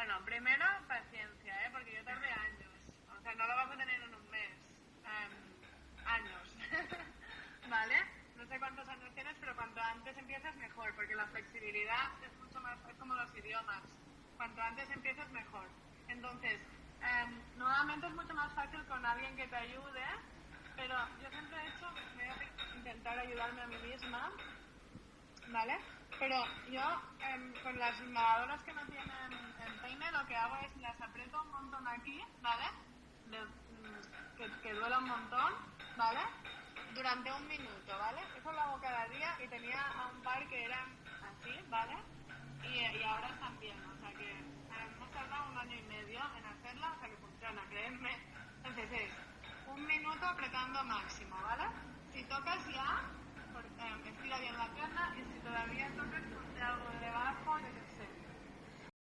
Bueno, primero, paciencia, porque yo tardé años. O sea, no lo vas a tener en un mes. Años. ¿Vale? No sé cuántos años tienes, pero cuanto antes empieces, mejor, porque la flexibilidad es mucho más, es como los idiomas. Cuanto antes empieces, mejor. Entonces, nuevamente es mucho más fácil con alguien que te ayude, pero yo siempre he hecho, voy a intentar ayudarme a mí misma, ¿vale? Pero yo con las lavadoras que no tienen peine lo que hago es las aprieto un montón aquí, ¿vale? Que duele un montón, ¿vale? Durante un minuto, ¿vale? Eso lo hago cada día y tenía a un par que eran así, ¿vale? Y ahora están bien, o sea que hemos tardado 1 año y medio en hacerla, o sea que funciona, créanme. Entonces es un minuto apretando máximo, ¿vale? Si tocas ya, estira bien la pierna y si todavía tocas, ponte algo debajo,